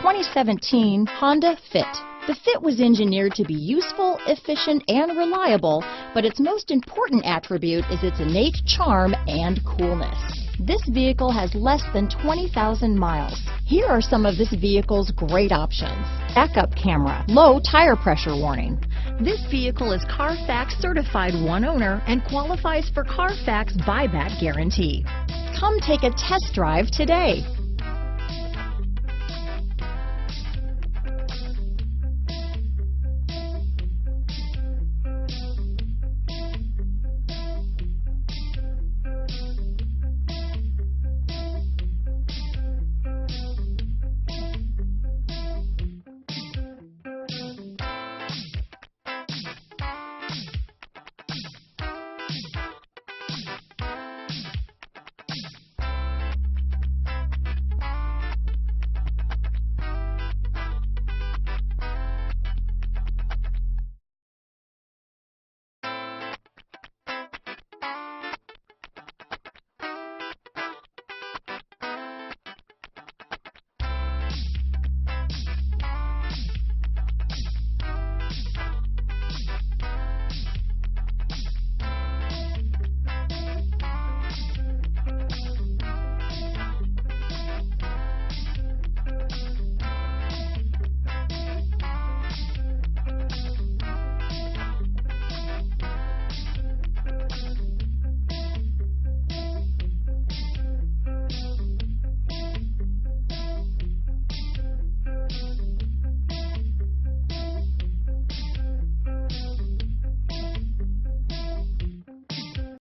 2017 Honda Fit. The Fit was engineered to be useful, efficient, and reliable, but its most important attribute is its innate charm and coolness. This vehicle has less than 20,000 miles. Here are some of this vehicle's great options: backup camera, low tire pressure warning. This vehicle is Carfax certified one owner and qualifies for Carfax buyback guarantee. Come take a test drive today.